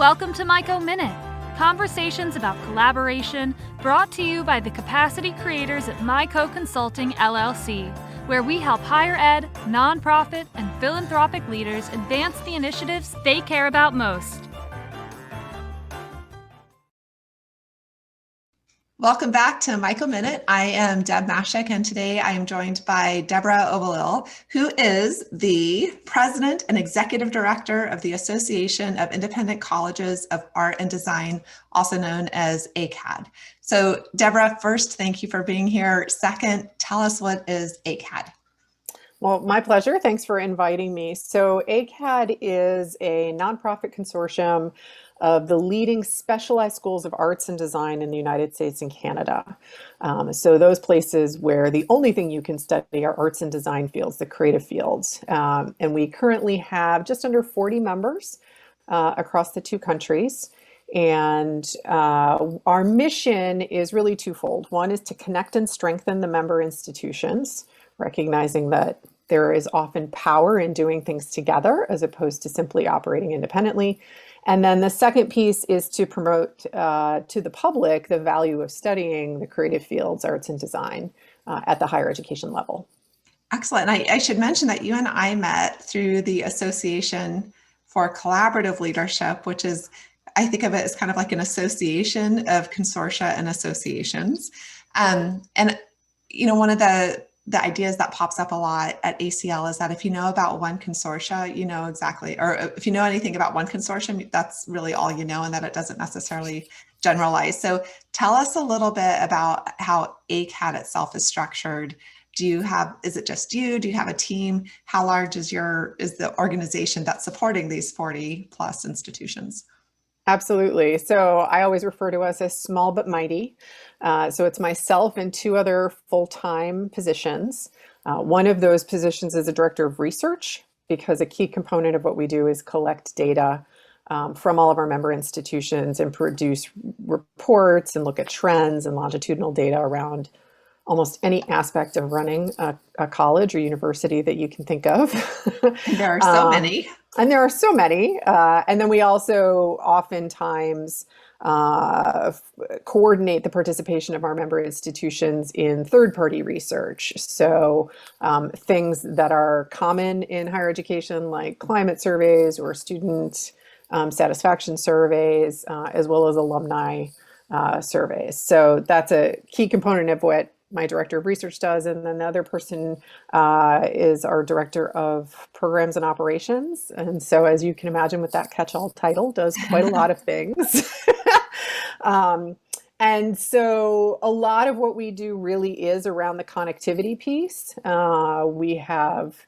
Welcome to Myco Minute, conversations about collaboration brought to you by the capacity creators at Myco Consulting, LLC, where we help higher ed, nonprofit, and philanthropic leaders advance the initiatives they care about most. Welcome back to Myco Minute. I am Deb Mashek, and today I am joined by Deborah Obalil, who is the President and Executive Director of the Association of Independent Colleges of Art and Design, also known as AICAD. So Deborah, first, thank you for being here. Second, tell us what is AICAD? Well, my pleasure. Thanks for inviting me. So AICAD is a nonprofit consortium of the leading specialized schools of arts and design in the United States and Canada. So those places where the only thing you can study are arts and design fields, the creative fields. And we currently have just under 40 members across the two countries. And our mission is really twofold. One is to connect and strengthen the member institutions, recognizing that there is often power in doing things together as opposed to simply operating independently. And then the second piece is to promote to the public the value of studying the creative fields, arts and design at the higher education level. Excellent. I should mention that you and I met through the Association for Collaborative Leadership, which is, I think of it as kind of like an association of consortia and associations. And, you know, one of the ideas that pops up a lot at ACL is that if you know about one consortia, you know exactly, or if you know anything about one consortium, that's really all you know, and that it doesn't necessarily generalize. So tell us a little bit about how AICAD itself is structured. Is it just you? Do you have a team? How large is the organization that's supporting these 40 plus institutions? Absolutely. So I always refer to us as small but mighty. So it's myself and two other full-time positions. One of those positions is a director of research, because a key component of what we do is collect data from all of our member institutions and produce reports and look at trends and longitudinal data around almost any aspect of running a college or university that you can think of. There are so many. And there are so many. And then we also oftentimes coordinate the participation of our member institutions in third-party research. So things that are common in higher education, like climate surveys or student satisfaction surveys, as well as alumni surveys. So that's a key component of what my director of research does. And then the other person is our director of programs and operations. And so, as you can imagine, with that catch-all title, does quite a lot of things. And so a lot of what we do really is around the connectivity piece. We have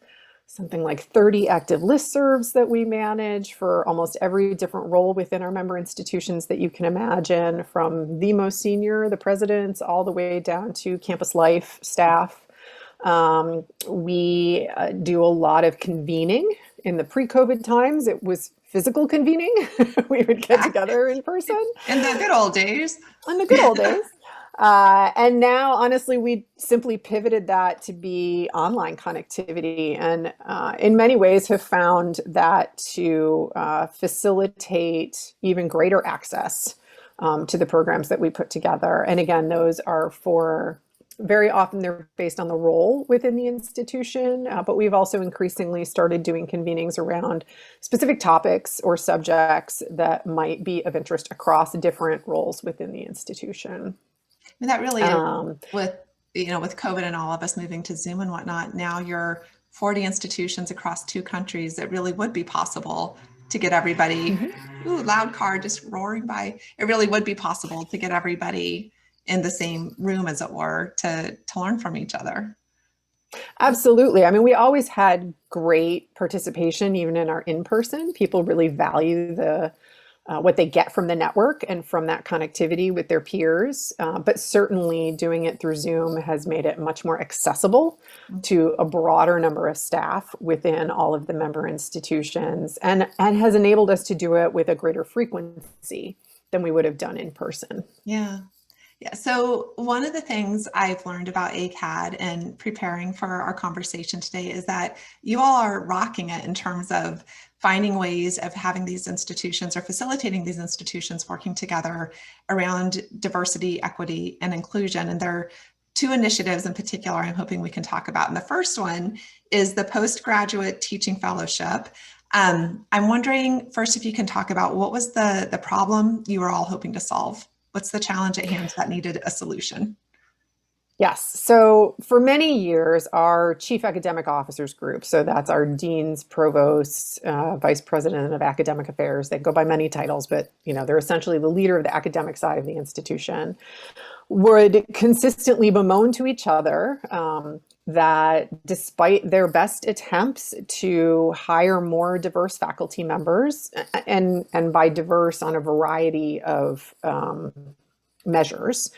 something like 30 active listservs that we manage for almost every different role within our member institutions that you can imagine, from the most senior, the presidents, all the way down to campus life staff. We do a lot of convening. In the pre-COVID times, it was physical convening. We would get together in person. In the good old days. In the good old days. And now, honestly, we simply pivoted that to be online connectivity, and in many ways have found that to facilitate even greater access to the programs that we put together. And again, those are very often they're based on the role within the institution, but we've also increasingly started doing convenings around specific topics or subjects that might be of interest across different roles within the institution. And that really, with COVID and all of us moving to Zoom and whatnot, now you're 40 institutions across two countries. It really would be possible to get everybody, loud car just roaring by. It really would be possible to get everybody in the same room, as it were, to learn from each other. Absolutely. I mean, we always had great participation, even in our in-person. People really value what they get from the network and from that connectivity with their peers. But certainly doing it through Zoom has made it much more accessible to a broader number of staff within all of the member institutions, and has enabled us to do it with a greater frequency than we would have done in person. Yeah. Yeah, so one of the things I've learned about ACAD and preparing for our conversation today is that you all are rocking it in terms of finding ways of having these institutions or facilitating these institutions working together around diversity, equity, and inclusion. And there are two initiatives in particular I'm hoping we can talk about. And the first one is the Postgraduate Teaching Fellowship. I'm wondering first if you can talk about what was the problem you were all hoping to solve? What's the challenge at hand that needed a solution? Yes. So for many years, our chief academic officers group, so that's our deans, provosts, vice president of academic affairs, they go by many titles, but they're essentially the leader of the academic side of the institution, would consistently bemoan to each other that despite their best attempts to hire more diverse faculty members, and by diverse on a variety of measures,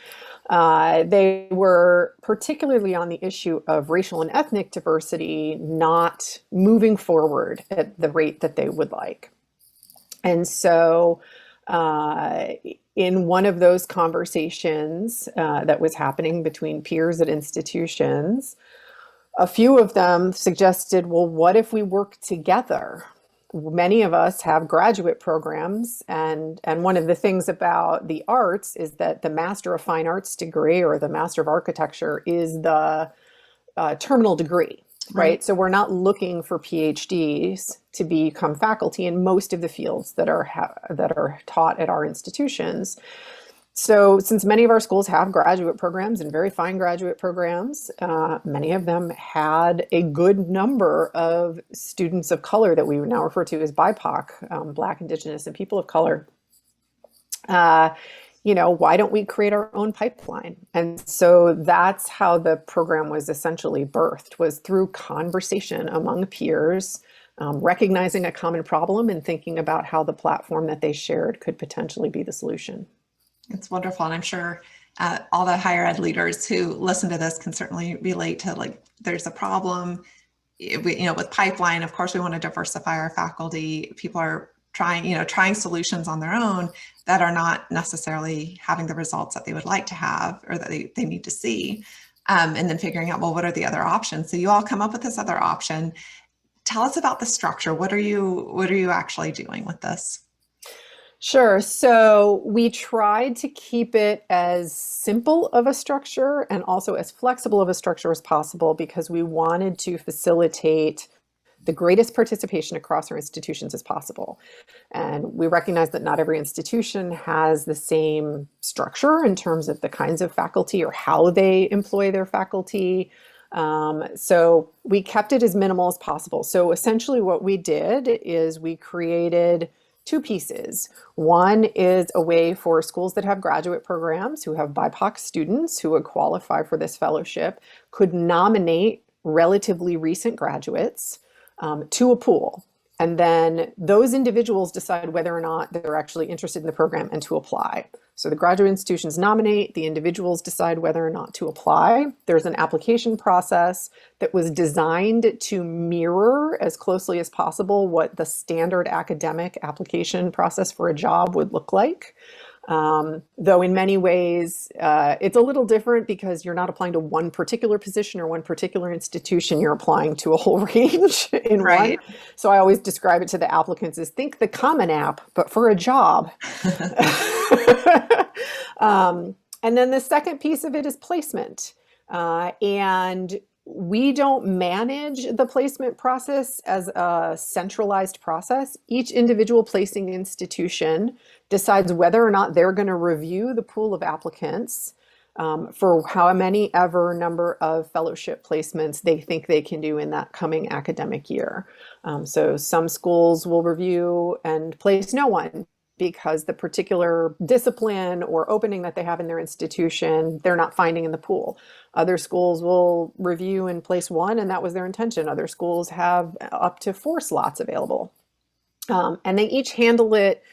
they were particularly on the issue of racial and ethnic diversity not moving forward at the rate that they would like. And so in one of those conversations that was happening between peers at institutions, a few of them suggested, well, what if we work together? Many of us have graduate programs, and one of the things about the arts is that the Master of Fine Arts degree or the Master of Architecture is the terminal degree, right? So we're not looking for PhDs to become faculty in most of the fields that are taught at our institutions. So since many of our schools have graduate programs and very fine graduate programs, many of them had a good number of students of color that we now refer to as BIPOC, Black, Indigenous, and people of color. Why don't we create our own pipeline? And so that's how the program was essentially birthed, was through conversation among peers, recognizing a common problem and thinking about how the platform that they shared could potentially be the solution. It's wonderful. And I'm sure all the higher ed leaders who listen to this can certainly relate to, there's a problem, with pipeline. Of course, we want to diversify our faculty. People are trying solutions on their own that are not necessarily having the results that they would like to have or that they need to see. And then figuring out, well, what are the other options? So you all come up with this other option. Tell us about the structure. What are you actually doing with this? Sure. So we tried to keep it as simple of a structure and also as flexible of a structure as possible because we wanted to facilitate the greatest participation across our institutions as possible. And we recognize that not every institution has the same structure in terms of the kinds of faculty or how they employ their faculty. So we kept it as minimal as possible. So essentially what we did is we created two pieces. One is a way for schools that have graduate programs who have BIPOC students who would qualify for this fellowship could nominate relatively recent graduates to a pool. And then those individuals decide whether or not they're actually interested in the program and to apply. So the graduate institutions nominate, the individuals decide whether or not to apply. There's an application process that was designed to mirror as closely as possible what the standard academic application process for a job would look like. Though in many ways, it's a little different because you're not applying to one particular position or one particular institution, you're applying to a whole range in one. So I always describe it to the applicants as think the Common App, but for a job. And then the second piece of it is placement. And we don't manage the placement process as a centralized process. Each individual placing institution decides whether or not they're going to review the pool of applicants for how many ever number of fellowship placements they think they can do in that coming academic year. So some schools will review and place no one because the particular discipline or opening that they have in their institution, they're not finding in the pool. Other schools will review and place one, and that was their intention. Other schools have up to 4 slots available. And they each handle it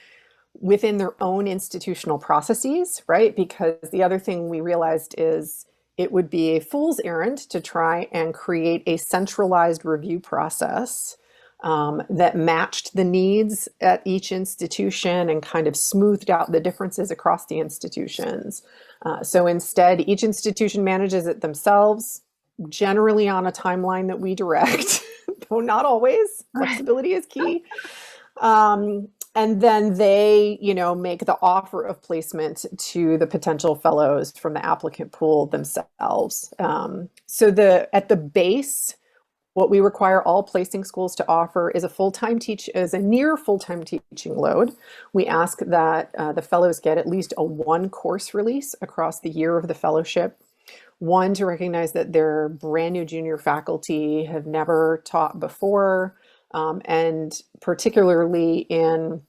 within their own institutional processes, right? Because the other thing we realized is it would be a fool's errand to try and create a centralized review process that matched the needs at each institution and kind of smoothed out the differences across the institutions. So instead, each institution manages it themselves, generally on a timeline that we direct, though not always. Flexibility is key. And then they, make the offer of placement to the potential fellows from the applicant pool themselves. So at the base, what we require all placing schools to offer is a near full-time teaching load. We ask that the fellows get at least a 1 course release across the year of the fellowship. 1, to recognize that they're brand new junior faculty, have never taught before, and particularly in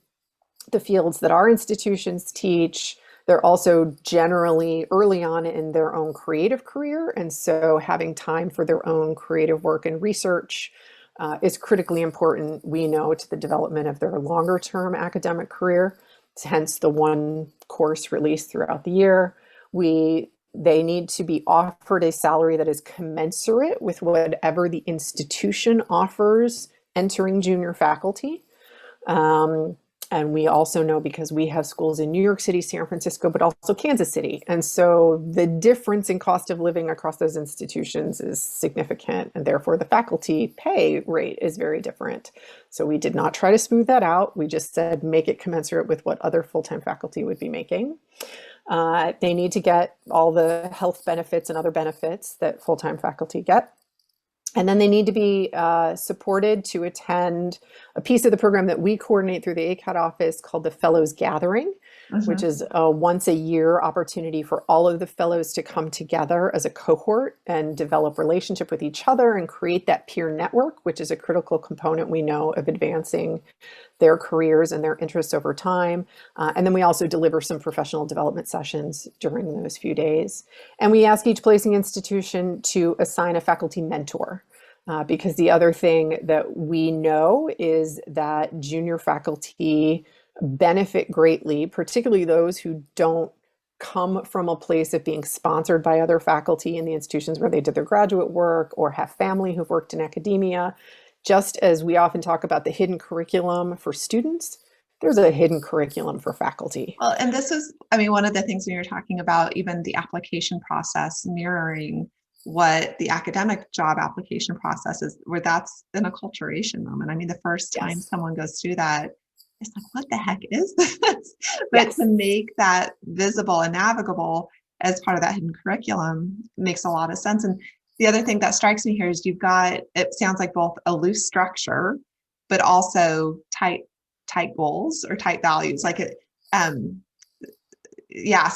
the fields that our institutions teach, they're also generally early on in their own creative career. And so having time for their own creative work and research is critically important, we know, to the development of their longer term academic career, hence the 1 course release throughout the year. They need to be offered a salary that is commensurate with whatever the institution offers entering junior faculty. And we also know, because we have schools in New York City, San Francisco, but also Kansas City. And so the difference in cost of living across those institutions is significant, and therefore the faculty pay rate is very different. So we did not try to smooth that out. We just said, make it commensurate with what other full-time faculty would be making. They need to get all the health benefits and other benefits that full-time faculty get. And then they need to be supported to attend a piece of the program that we coordinate through the AICAD office called the Fellows Gathering, which is a once a year opportunity for all of the fellows to come together as a cohort and develop relationship with each other and create that peer network, which is a critical component, we know, of advancing their careers and their interests over time. And then we also deliver some professional development sessions during those few days. And we ask each placing institution to assign a faculty mentor. Because the other thing that we know is that junior faculty benefit greatly, particularly those who don't come from a place of being sponsored by other faculty in the institutions where they did their graduate work, or have family who've worked in academia. Just as we often talk about the hidden curriculum for students, there's a hidden curriculum for faculty. Well, and this is, one of the things when you're talking about even the application process mirroring what the academic job application process is, where that's an acculturation moment. The first time someone goes through that, it's like, what the heck is this? But to make that visible and navigable as part of that hidden curriculum makes a lot of sense. And the other thing that strikes me here is you've got, it sounds like both a loose structure, but also tight goals or tight values. So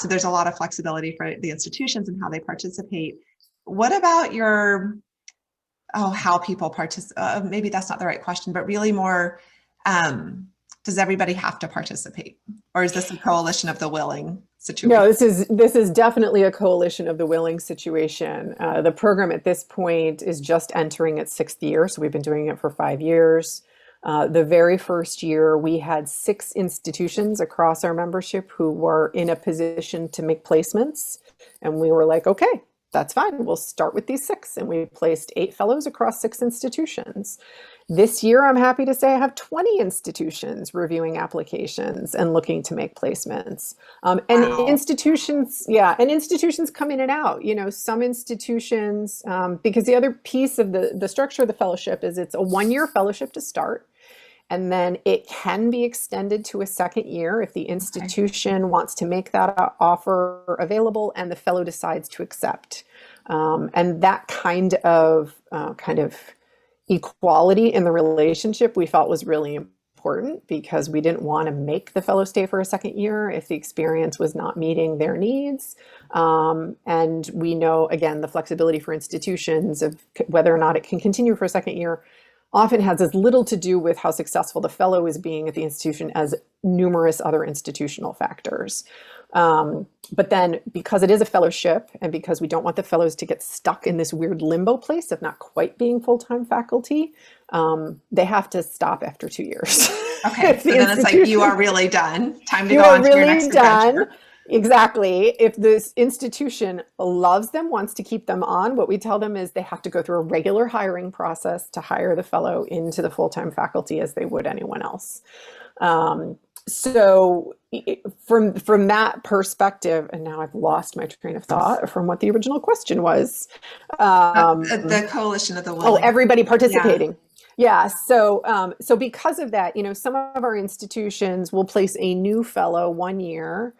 there's a lot of flexibility for the institutions and how they participate. What about how people participate? Maybe that's not the right question, but really more, does everybody have to participate? Or is this a coalition of the willing situation? No, this is definitely a coalition of the willing situation. The program at this point is just entering its 6th year, so we've been doing it for 5 years. The very first year, we had 6 institutions across our membership who were in a position to make placements. And we were like, okay, that's fine. We'll start with these 6. And we placed 8 fellows across 6 institutions. This year, I'm happy to say I have 20 institutions reviewing applications and looking to make placements. And institutions come in and out. Some institutions, because the other piece of the structure of the fellowship is it's a 1-year fellowship to start. And then it can be extended to a 2nd year if the institution wants to make that offer available and the fellow decides to accept. And that kind of equality in the relationship we felt was really important, because we didn't want to make the fellow stay for a 2nd year if the experience was not meeting their needs. And we know, again, the flexibility for institutions of whether or not it can continue for a 2nd year often has as little to do with how successful the fellow is being at the institution as numerous other institutional factors. But then, because it is a fellowship, and because we don't want the fellows to get stuck in this weird limbo place of not quite being full-time faculty, they have to stop after 2 years. Okay, so then it's like, you are really done. Time to go on to your next adventure. Exactly. If this institution loves them, wants to keep them on, what we tell them is they have to go through a regular hiring process to hire the fellow into the full-time faculty as they would anyone else. So from that perspective, and now I've lost my train of thought from what the original question was. The coalition of the willing. Everybody participating. Yeah. So because of that, some of our institutions will place a new fellow 1 year,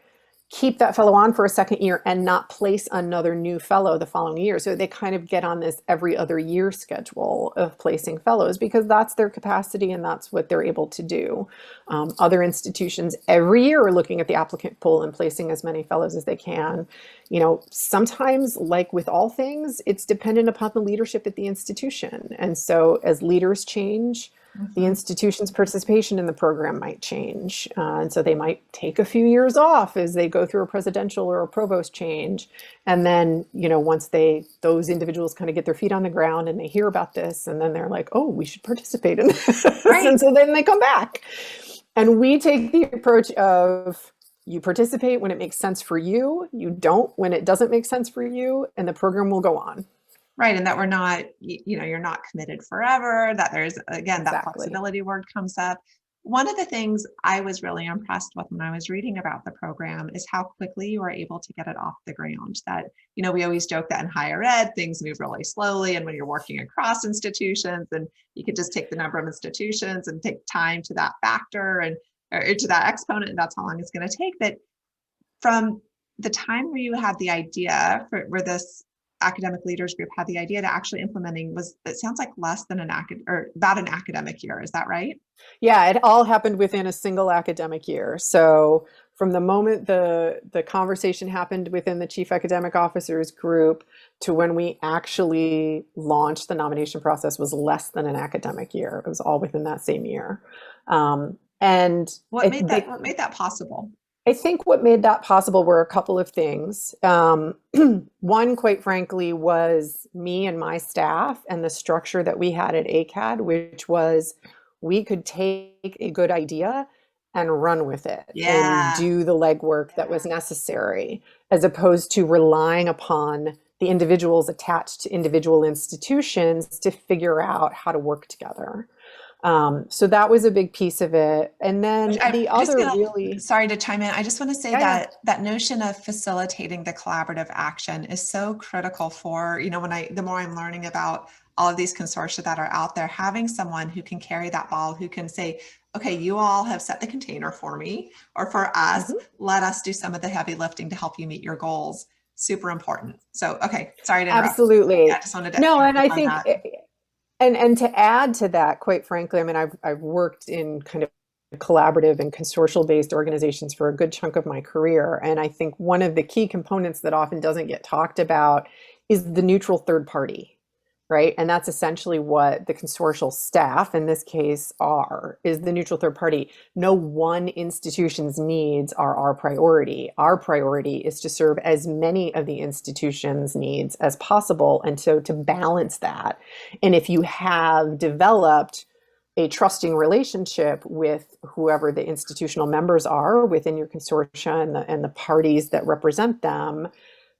keep that fellow on for a second year, and not place another new fellow the following year. So they kind of get on this every other year schedule of placing fellows because that's their capacity and that's what they're able to do. Other institutions every year are looking at the applicant pool and placing as many fellows as they can. Sometimes, like with all things, it's dependent upon the leadership at the institution. And so as leaders change, the institution's participation in the program might change. And so they might take a few years off as they go through a presidential or a provost change. And then, once those individuals kind of get their feet on the ground and they hear about this, and then they're like, oh, we should participate in this. Right. And so then they come back. And we take the approach of, you participate when it makes sense for you, you don't when it doesn't make sense for you, and the program will go on. Right. And that we're not, you're not committed forever, that there's, again, that flexibility word comes up. One of the things I was really impressed with when I was reading about the program is how quickly you were able to get it off the ground. That, we always joke that in higher ed, things move really slowly. And when you're working across institutions, and you could just take the number of institutions and take time to that factor or to that exponent, and that's how long it's going to take. But from the time where you had the idea where this academic leaders group had the idea to actually implementing it sounds like less than about an academic year. Is that right? Yeah, it all happened within a single academic year. So from the moment the conversation happened within the chief academic officers group to when we actually launched the nomination process was less than an academic year. It was all within that same year. And what made that possible? I think what made that possible were a couple of things. One, quite frankly, was me and my staff and the structure that we had at AICAD, which was we could take a good idea and run with it and do the legwork that was necessary, as opposed to relying upon the individuals attached to individual institutions to figure out how to work together. So that was a big piece of it. And then sorry to chime in. I just want to say that notion of facilitating the collaborative action is so critical for, the more I'm learning about all of these consortia that are out there, having someone who can carry that ball, who can say, okay, you all have set the container for me or for us, let us do some of the heavy lifting to help you meet your goals. Super important. So, okay. Sorry to interrupt. Absolutely. Yeah, I just wanted to and I think And to add to that, quite frankly, I mean, I've worked in kind of collaborative and consortial-based organizations for a good chunk of my career. And I think one of the key components that often doesn't get talked about is the neutral third party, right? And that's essentially what the consortial staff, in this case, is the neutral third party. No one institution's needs are our priority. Our priority is to serve as many of the institution's needs as possible. And so to balance that, and if you have developed a trusting relationship with whoever the institutional members are within your consortia and the parties that represent them,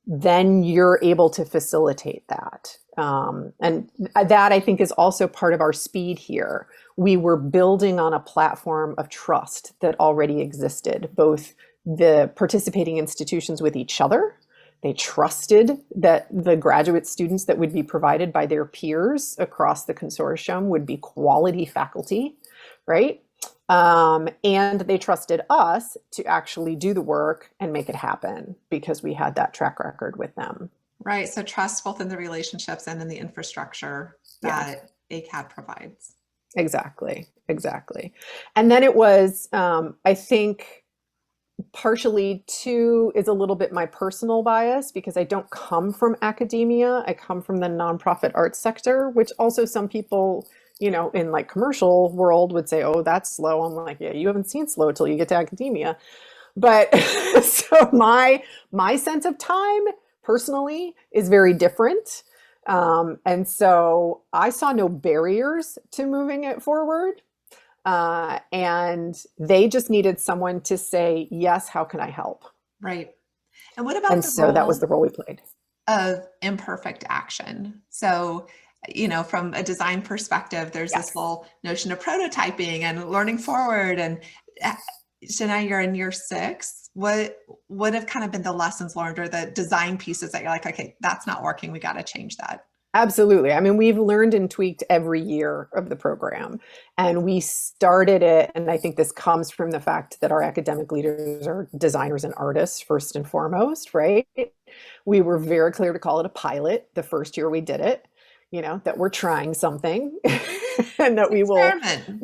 then you're able to facilitate that. And that, I think, is also part of our speed here. We were building on a platform of trust that already existed, both the participating institutions with each other. They trusted that the graduate students that would be provided by their peers across the consortium would be quality faculty, right? And they trusted us to actually do the work and make it happen because we had that track record with them. Right. So trust both in the relationships and in the infrastructure that AICAD provides. Exactly. And then it was, I think, partially too is a little bit my personal bias because I don't come from academia. I come from the nonprofit arts sector, which also some people, in like commercial world would say, oh, that's slow. I'm like, yeah, you haven't seen slow till you get to academia. But so my sense of time personally is very different. And so I saw no barriers to moving it forward. And they just needed someone to say, yes, how can I help? Right. And what about that was the role we played. Of imperfect action. So, from a design perspective, there's this whole notion of prototyping and learning forward. And so now you're in year 6. What have kind of been the lessons learned or the design pieces that you're like, okay, that's not working, we got to change that? Absolutely. I mean, we've learned and tweaked every year of the program, and we started it. And I think this comes from the fact that our academic leaders are designers and artists first and foremost, right? We were very clear to call it a pilot the first year we did it, that we're trying something and that we will learn from it, and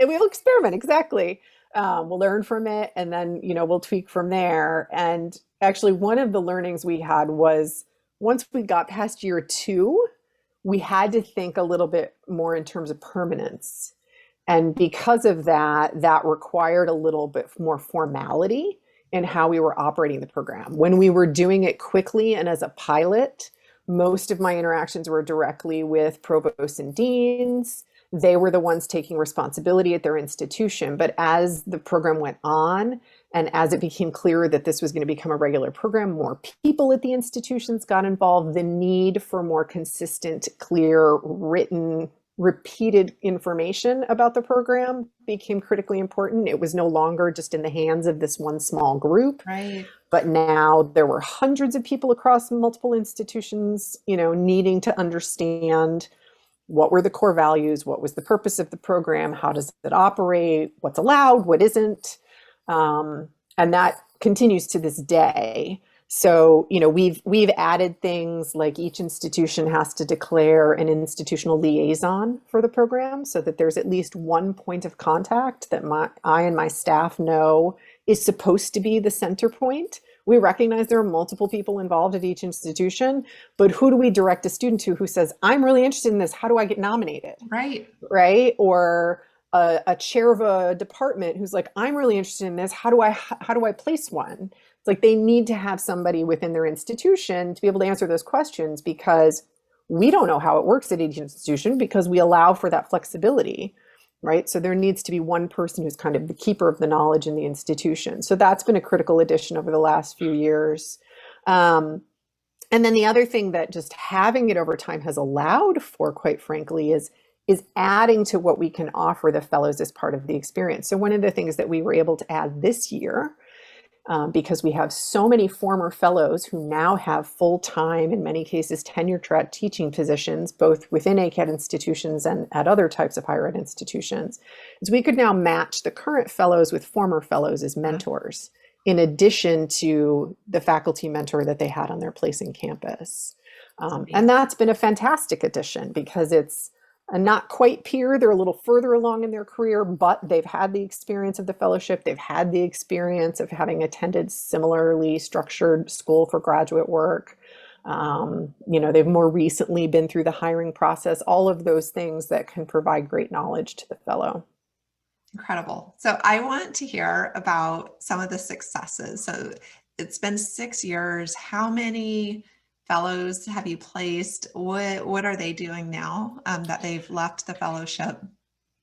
we will experiment. Exactly. We'll learn from it, and then, we'll tweak from there. And actually, one of the learnings we had was, once we got past year 2, we had to think a little bit more in terms of permanence. And because of that, that required a little bit more formality in how we were operating the program. When we were doing it quickly and as a pilot, most of my interactions were directly with provosts and deans. They were the ones taking responsibility at their institution. But as the program went on, and as it became clearer that this was going to become a regular program, more people at the institutions got involved. The need for more consistent, clear, written, repeated information about the program became critically important. It was no longer just in the hands of this one small group. Right. But now there were hundreds of people across multiple institutions, needing to understand what were the core values, what was the purpose of the program, how does it operate, what's allowed, what isn't. And that continues to this day. So, we've added things like each institution has to declare an institutional liaison for the program, so that there's at least one point of contact that I and my staff know is supposed to be the center point. We recognize there are multiple people involved at each institution, but who do we direct a student to who says, I'm really interested in this, how do I get nominated? Right. Right? Or a chair of a department who's like, I'm really interested in this, how do I place one? It's like they need to have somebody within their institution to be able to answer those questions, because we don't know how it works at each institution, because we allow for that flexibility, right? So there needs to be one person who's kind of the keeper of the knowledge in the institution. So that's been a critical addition over the last few years. And then the other thing that just having it over time has allowed for, quite frankly, is adding to what we can offer the fellows as part of the experience. So one of the things that we were able to add this year, because we have so many former fellows who now have full-time, in many cases, tenure-track teaching positions, both within AICAD institutions and at other types of higher ed institutions, is we could now match the current fellows with former fellows as mentors, in addition to the faculty mentor that they had on their place in campus. And that's been a fantastic addition, because it's a not quite peer. They're a little further along in their career, but they've had the experience of the fellowship. They've had the experience of having attended similarly structured school for graduate work. They've more recently been through the hiring process, all of those things that can provide great knowledge to the fellow. Incredible. So I want to hear about some of the successes. So it's been 6 years. How many fellows have you placed? What are they doing now that they've left the fellowship?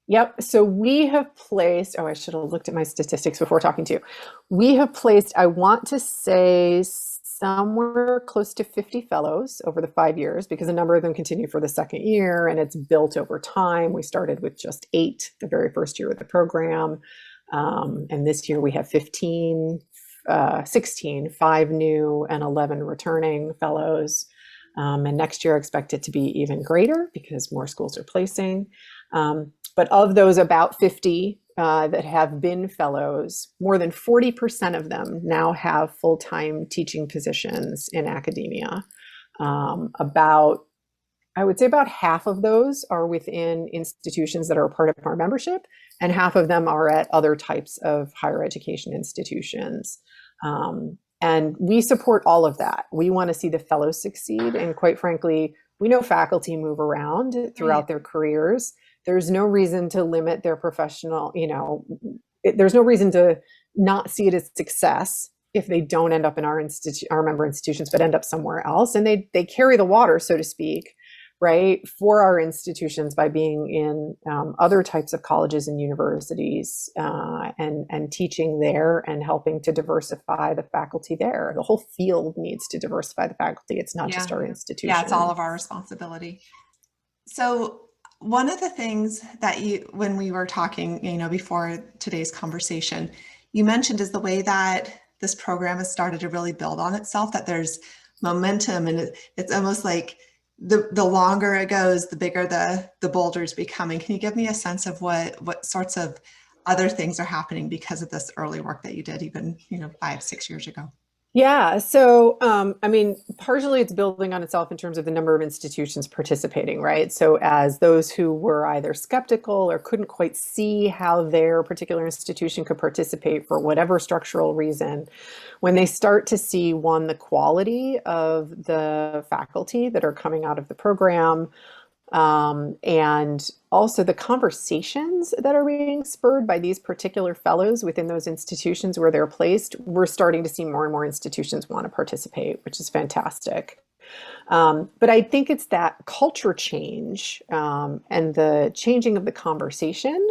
Yep. So we have placed, I should have looked at my statistics before talking to you. We have placed, I want to say, somewhere close to 50 fellows over the 5 years, because a number of them continue for the second year, and it's built over time. We started with just 8 the very first year of the program. And this year we have 16, 5 new and 11 returning fellows. And next year I expect it to be even greater, because more schools are placing. But of those about 50 that have been fellows, more than 40% of them now have full-time teaching positions in academia. I would say about half of those are within institutions that are a part of our membership, and half of them are at other types of higher education institutions. And we support all of that. We want to see the fellows succeed. And quite frankly, we know faculty move around throughout their careers. There's no reason to limit their professional, there's no reason to not see it as success if they don't end up in our member institutions, but end up somewhere else. And they carry the water, so to speak, right, for our institutions by being in other types of colleges and universities and teaching there and helping to diversify the faculty there. The whole field needs to diversify the faculty. It's not just our institution. Yeah, it's all of our responsibility. So one of the things that when we were talking, before today's conversation, you mentioned is the way that this program has started to really build on itself, that there's momentum, and it's almost like the longer it goes, the bigger the boulder's becoming. Can you give me a sense of what sorts of other things are happening because of this early work that you did even, 5-6 years ago? Yeah. So, I mean, partially it's building on itself in terms of the number of institutions participating, right? So as those who were either skeptical or couldn't quite see how their particular institution could participate for whatever structural reason, when they start to see, one, the quality of the faculty that are coming out of the program, and also the conversations that are being spurred by these particular fellows within those institutions where they're placed, we're starting to see more and more institutions want to participate, which is fantastic. But I think it's that culture change and the changing of the conversation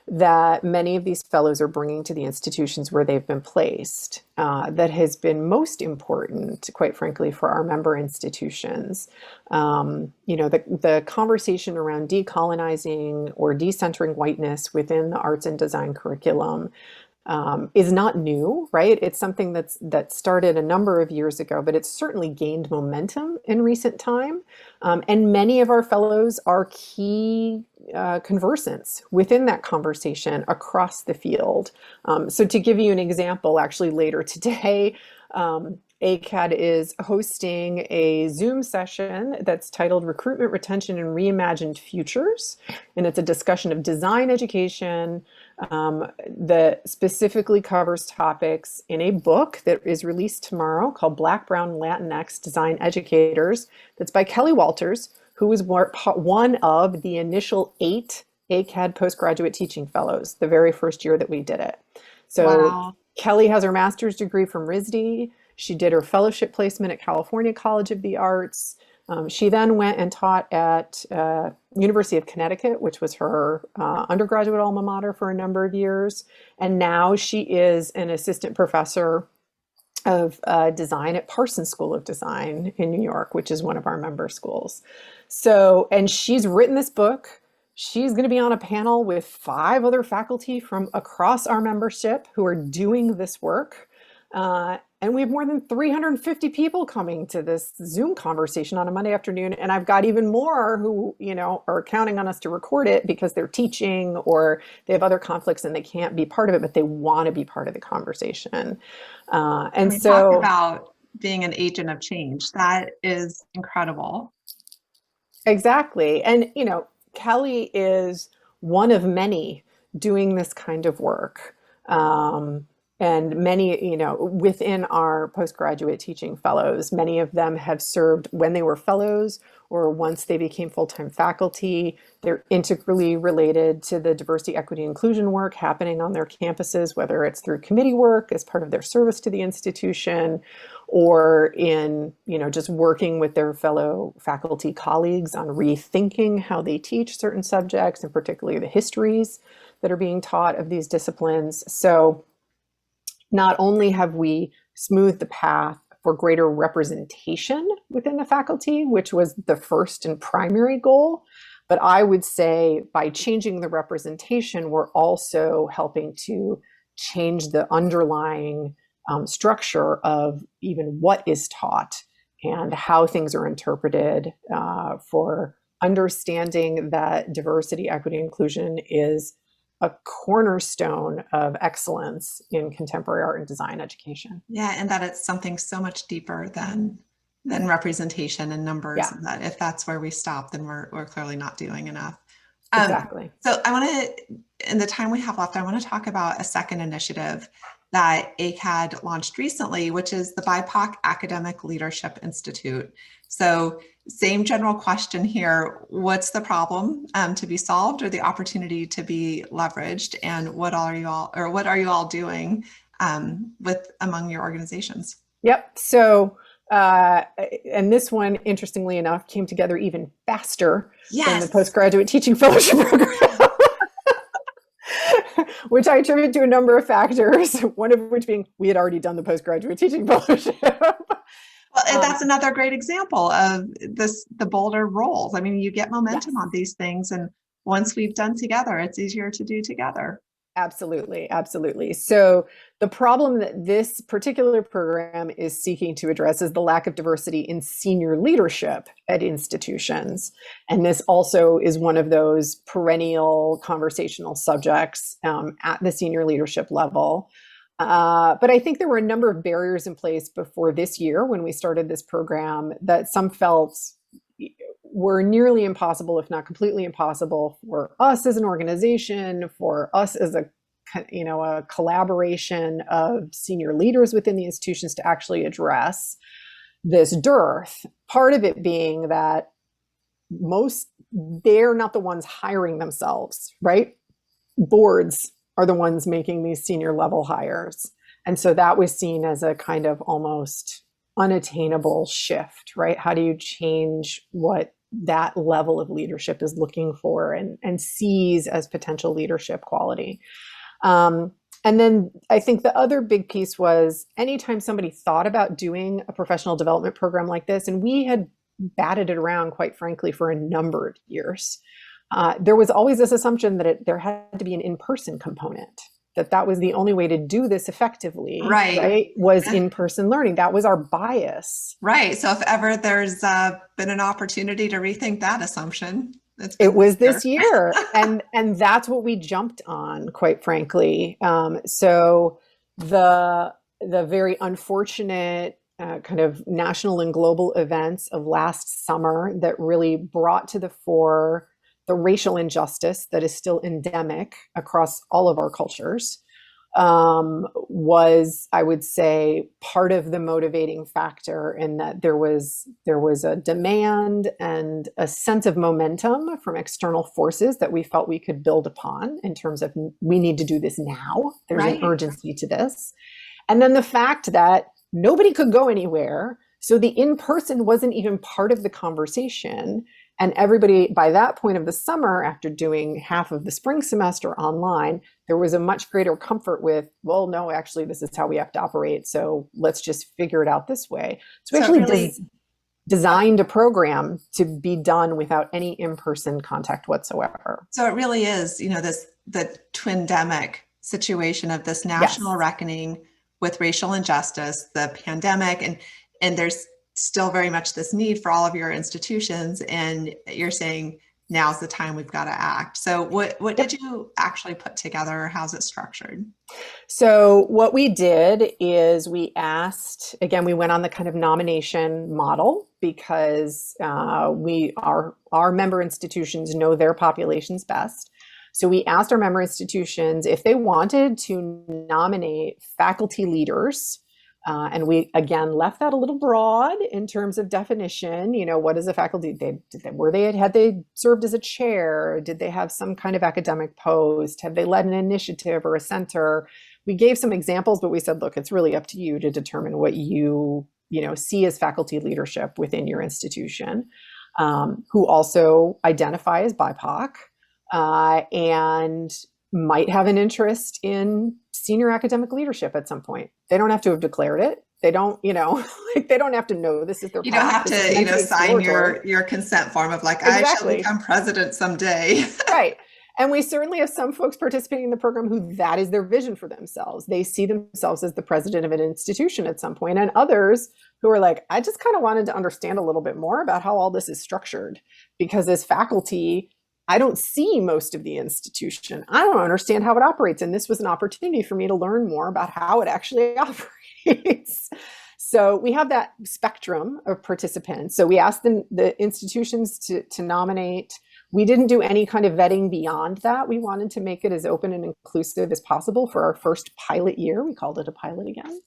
that many of these fellows are bringing to the institutions where they've been placed that has been most important, quite frankly, for our member institutions. The conversation around decolonizing or decentering whiteness within the arts and design curriculum is not new, right? It's something that started a number of years ago, but it's certainly gained momentum in recent time. And many of our fellows are key conversants within that conversation across the field. So to give you an example, actually later today, AICAD is hosting a Zoom session that's titled Recruitment, Retention, and Reimagined Futures. And it's a discussion of design education that specifically covers topics in a book that is released tomorrow called Black, Brown, Latinx Design Educators. That's by Kelly Walters, who was one of the initial 8 AICAD postgraduate teaching fellows the very first year that we did it. So wow. Kelly has her master's degree from RISD. She did her fellowship placement at California College of the Arts. She then went and taught at University of Connecticut, which was her undergraduate alma mater for a number of years. And now she is an assistant professor of design at Parsons School of Design in New York, which is one of our member schools. So, and she's written this book. She's going to be on a panel with 5 other faculty from across our membership who are doing this work. And we have more than 350 people coming to this Zoom conversation on a Monday afternoon. And I've got even more who, are counting on us to record it because they're teaching or they have other conflicts and they can't be part of it, but they want to be part of the conversation. And so talk about being an agent of change. That is incredible. Exactly. And, Kelly is one of many doing this kind of work. And many, within our postgraduate teaching fellows, many of them have served when they were fellows or once they became full-time faculty. They're integrally related to the diversity, equity, inclusion work happening on their campuses, whether it's through committee work as part of their service to the institution or in, just working with their fellow faculty colleagues on rethinking how they teach certain subjects and particularly the histories that are being taught of these disciplines. So not only have we smoothed the path for greater representation within the faculty, which was the first and primary goal, but I would say by changing the representation, we're also helping to change the underlying structure of even what is taught and how things are interpreted for understanding that diversity, equity, inclusion is a cornerstone of excellence in contemporary art and design education. Yeah, and that it's something so much deeper than representation and numbers. Yeah. And that if that's where we stop, then we're clearly not doing enough. Exactly. So I want to, in the time we have left, I want to talk about a second initiative that AICAD launched recently, which is the BIPOC Academic Leadership Institute. So same general question here. What's the problem to be solved or the opportunity to be leveraged? And what are you all doing among your organizations? Yep. So, and this one, interestingly enough, came together even faster than the postgraduate teaching fellowship program. Which I attribute to a number of factors, one of which being we had already done the postgraduate teaching fellowship. Well, and that's another great example of the bolder roles. I mean, you get momentum on these things, and once we've done together, it's easier to do together. Absolutely, absolutely. So the problem that this particular program is seeking to address is the lack of diversity in senior leadership at institutions. And this also is one of those perennial conversational subjects at the senior leadership level. But I think there were a number of barriers in place before this year when we started this program that some felt were nearly impossible, if not completely impossible, for us as an organization, for us as a collaboration of senior leaders within the institutions to actually address this dearth. Part of it being that they're not the ones hiring themselves, right? Boards are the ones making these senior level hires. And so that was seen as a kind of almost unattainable shift, right? How do you change what that level of leadership is looking for and sees as potential leadership quality? And then I think the other big piece was anytime somebody thought about doing a professional development program like this, and we had batted it around, quite frankly, for a number of years, there was always this assumption that there had to be an in-person component, that was the only way to do this effectively, right? Was in-person learning. That was our bias. Right. So if ever there's been an opportunity to rethink that assumption, it was this year. and that's what we jumped on, quite frankly. So the very unfortunate kind of national and global events of last summer that really brought to the fore the racial injustice that is still endemic across all of our cultures, was, I would say, part of the motivating factor in that there was a demand and a sense of momentum from external forces that we felt we could build upon in terms of we need to do this now. There's an urgency to this. And then the fact that nobody could go anywhere, so the in-person wasn't even part of the conversation. And everybody, by that point of the summer, after doing half of the spring semester online, there was a much greater comfort with, well, no, actually, this is how we have to operate. So let's just figure it out this way. So we actually designed a program to be done without any in-person contact whatsoever. So it really is, the twindemic situation of this national reckoning with racial injustice, the pandemic, and there's still very much this need for all of your institutions, and you're saying now's the time we've got to act. So what did you actually put together? How's it structured? So what we did is we asked, again, we went on the kind of nomination model because our member institutions know their populations best. So we asked our member institutions if they wanted to nominate faculty leaders. And we, again, left that a little broad in terms of definition. What is a faculty? Had they served as a chair? Did they have some kind of academic post? Have they led an initiative or a center? We gave some examples, but we said, look, it's really up to you to determine what you see as faculty leadership within your institution, who also identify as BIPOC and might have an interest in senior academic leadership at some point. They don't have to have declared it. They don't, they don't have to know this is their path. You don't have to, sign your consent form of I shall become president someday. Right. And we certainly have some folks participating in the program who that is their vision for themselves. They see themselves as the president of an institution at some point, and others who are like, I just kind of wanted to understand a little bit more about how all this is structured, because as faculty, I don't see most of the institution. I don't understand how it operates. And this was an opportunity for me to learn more about how it actually operates. So we have that spectrum of participants. So we asked the institutions to nominate. We didn't do any kind of vetting beyond that. We wanted to make it as open and inclusive as possible for our first pilot year. We called it a pilot again.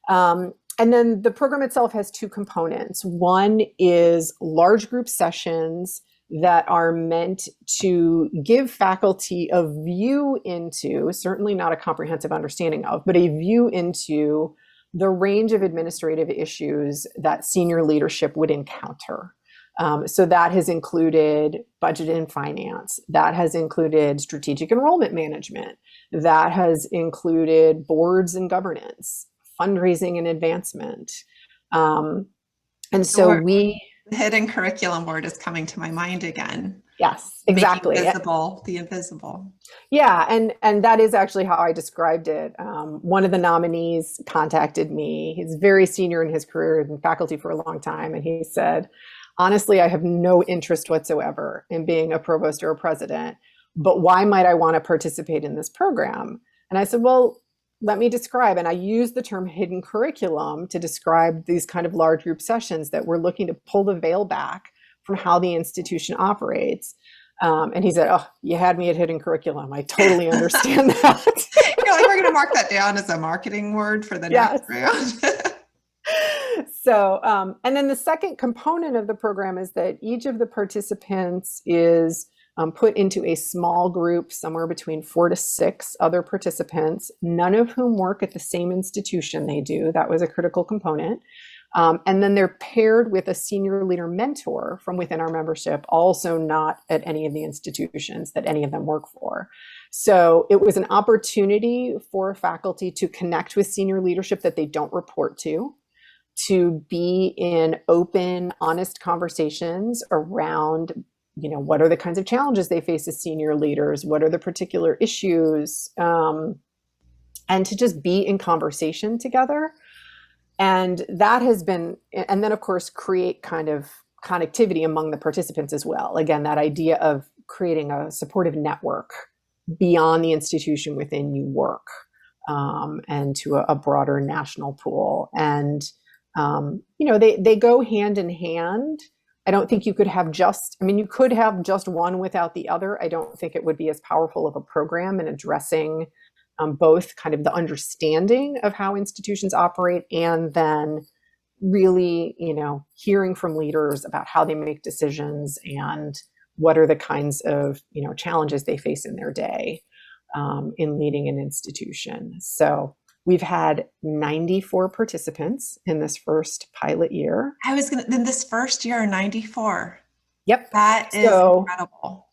And then the program itself has two components. One is large group sessions that are meant to give faculty a view into, certainly not a comprehensive understanding of, but a view into the range of administrative issues that senior leadership would encounter. So that has included budget and finance. That has included strategic enrollment management. That has included boards and governance, fundraising and advancement, And So so we, the hidden curriculum word is coming to my mind again. yes, Making exactly. visible the invisible. Yeah, and that is actually how I described it. One of the nominees contacted me. He's very senior in his career in faculty for a long time, and he said, "Honestly, I have no interest whatsoever in being a provost or a president, but why might I want to participate in this program?" And I said, "Well, let me describe." And I use the term hidden curriculum to describe these kind of large group sessions that we're looking to pull the veil back from how the institution operates. And he said, "Oh, you had me at hidden curriculum. I totally understand that." You're like, we're going to mark that down as a marketing word for the Yes. next round. So, and then the second component of the program is that each of the participants is put into a small group, somewhere between 4 to 6 other participants, none of whom work at the same institution they do. That was a critical component. And then they're paired with a senior leader mentor from within our membership, also not at any of the institutions that any of them work for. So it was an opportunity for faculty to connect with senior leadership that they don't report to be in open, honest conversations around, what are the kinds of challenges they face as senior leaders? What are the particular issues? And to just be in conversation together. And that has been, and then of course, create kind of connectivity among the participants as well. Again, that idea of creating a supportive network beyond the institution within you work, and to a broader national pool. And, they go hand in hand. I don't think you could have you could have just one without the other. I don't think it would be as powerful of a program in addressing both kind of the understanding of how institutions operate and then really, hearing from leaders about how they make decisions and what are the kinds of, challenges they face in their day in leading an institution. So we've had 94 participants in this first pilot year. In this first year, 94. Yep. That is incredible.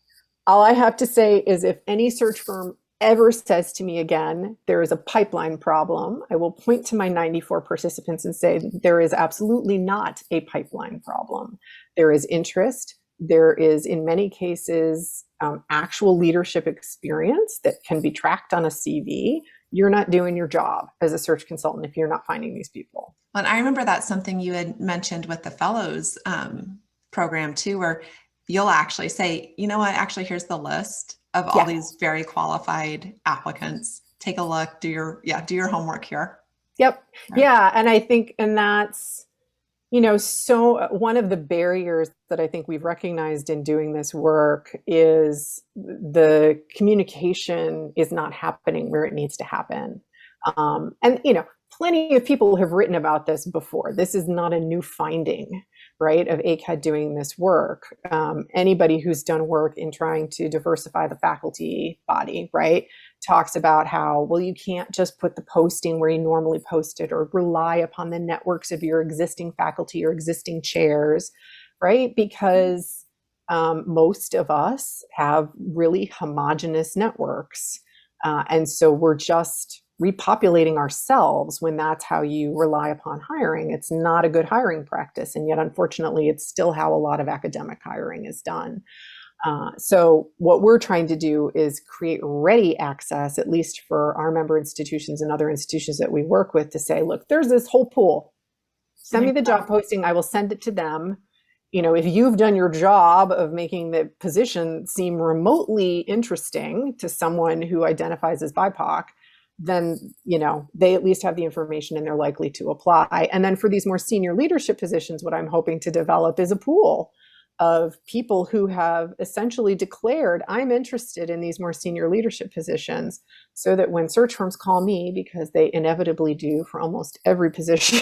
All I have to say is if any search firm ever says to me again, there is a pipeline problem, I will point to my 94 participants and say, there is absolutely not a pipeline problem. There is interest. There is, in many cases, actual leadership experience that can be tracked on a CV. You're not doing your job as a search consultant if you're not finding these people. And I remember that's something you had mentioned with the fellows program too, where you'll actually say, you know what, actually, here's the list of all these very qualified applicants. Take a look, do your homework here. Yep. Yeah. And I think, and that's, so one of the barriers that I think we've recognized in doing this work is the communication is not happening where it needs to happen. And, plenty of people have written about this before. This is not a new finding, right, of AICAD doing this work. Anybody who's done work in trying to diversify the faculty body, right, talks about how, well, you can't just put the posting where you normally post it or rely upon the networks of your existing faculty or existing chairs, right, because most of us have really homogenous networks. And so we're just repopulating ourselves when that's how you rely upon hiring. It's not a good hiring practice. And yet, unfortunately, it's still how a lot of academic hiring is done. So what we're trying to do is create ready access, at least for our member institutions and other institutions that we work with, to say, look, there's this whole pool. Send me the job posting. I will send it to them. If you've done your job of making the position seem remotely interesting to someone who identifies as BIPOC, then, they at least have the information and they're likely to apply. And then for these more senior leadership positions, what I'm hoping to develop is a pool of people who have essentially declared, I'm interested in these more senior leadership positions, so that when search firms call me, because they inevitably do for almost every position.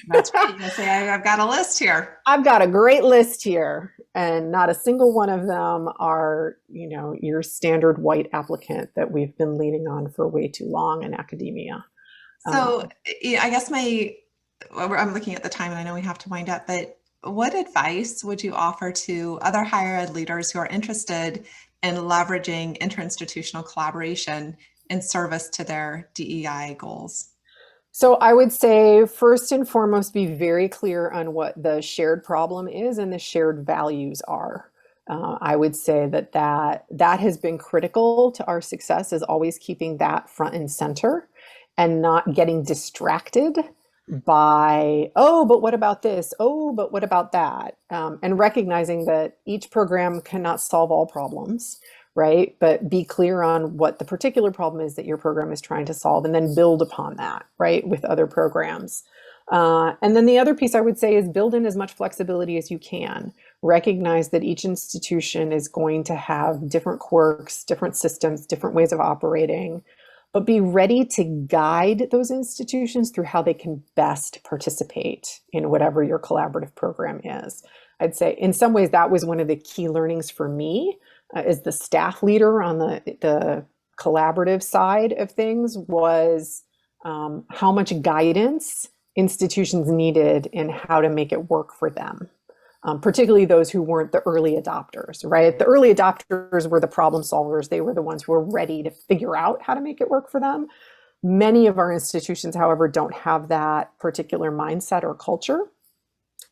That's right. You say, I've got a list here. I've got a great list here. And not a single one of them are, your standard white applicant that we've been leaning on for way too long in academia. So I guess I'm looking at the time and I know we have to wind up, but what advice would you offer to other higher ed leaders who are interested in leveraging interinstitutional collaboration in service to their DEI goals? So I would say first and foremost, be very clear on what the shared problem is and the shared values are. I would say that has been critical to our success, is always keeping that front and center and not getting distracted by, oh, but what about this? Oh, but what about that? And recognizing that each program cannot solve all problems, right? But be clear on what the particular problem is that your program is trying to solve, and then build upon that, right, with other programs. And then the other piece I would say is build in as much flexibility as you can. Recognize that each institution is going to have different quirks, different systems, different ways of operating, but be ready to guide those institutions through how they can best participate in whatever your collaborative program is. I'd say in some ways that was one of the key learnings for me as the staff leader on the collaborative side of things, was how much guidance institutions needed in how to make it work for them. Particularly those who weren't the early adopters, right? The early adopters were the problem solvers. They were the ones who were ready to figure out how to make it work for them. Many of our institutions, however, don't have that particular mindset or culture.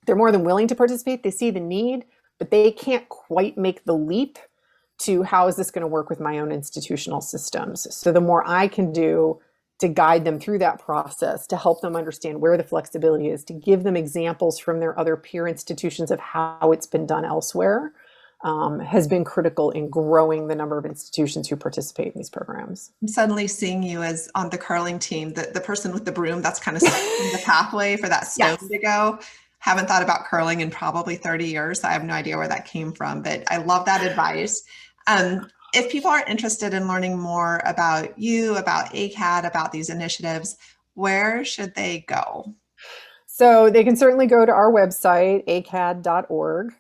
They're more than willing to participate. They see the need, but they can't quite make the leap to how is this going to work with my own institutional systems. So the more I can do to guide them through that process, to help them understand where the flexibility is, to give them examples from their other peer institutions of how it's been done elsewhere, has been critical in growing the number of institutions who participate in these programs. I'm suddenly seeing you as on the curling team, the person with the broom that's kind of setting the pathway for that stone to go. Haven't thought about curling in probably 30 years. So I have no idea where that came from, but I love that advice. If people are interested in learning more about you, about AICAD, about these initiatives, where should they go? So they can certainly go to our website, acad.org.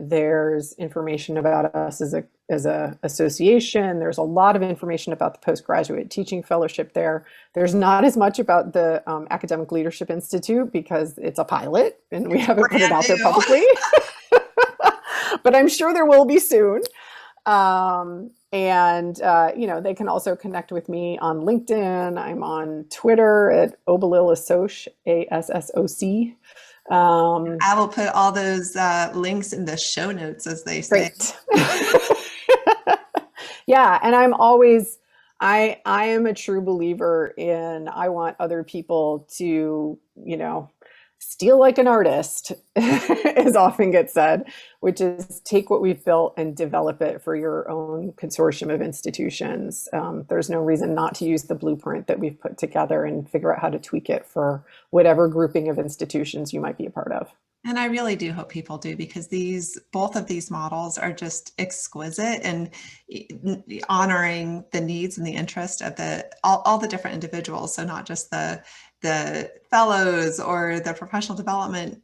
There's information about us as a association. There's a lot of information about the postgraduate teaching fellowship there. There's not as much about the Academic Leadership Institute because it's a pilot and we haven't put it out there publicly. But I'm sure there will be soon. They can also connect with me on LinkedIn. I'm on Twitter at Obalil Assoc, ASSOC. I will put all those links in the show notes, as they say. Great. Yeah, and I am a true believer in, I want other people to, steal like an artist, as often gets said, which is take what we've built and develop it for your own consortium of institutions. There's no reason not to use the blueprint that we've put together and figure out how to tweak it for whatever grouping of institutions you might be a part of. And I really do hope people do, because both of these models are just exquisite and honoring the needs and the interest of all the different individuals. So not just the fellows or the professional development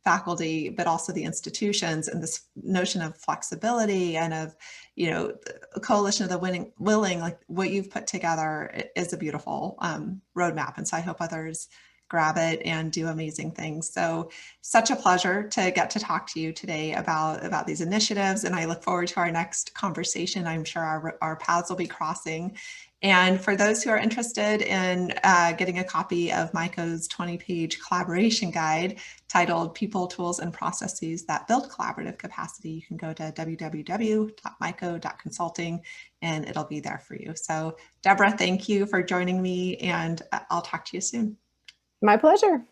faculty, but also the institutions, and this notion of flexibility and of, a coalition of the willing, like what you've put together is a beautiful roadmap. And so I hope others grab it and do amazing things. So such a pleasure to get to talk to you today about these initiatives. And I look forward to our next conversation. I'm sure our paths will be crossing. And for those who are interested in getting a copy of Myco's 20-page collaboration guide titled People, Tools, and Processes That Build Collaborative Capacity, you can go to www.myco.consulting and it'll be there for you. So Deborah, thank you for joining me, and I'll talk to you soon. My pleasure.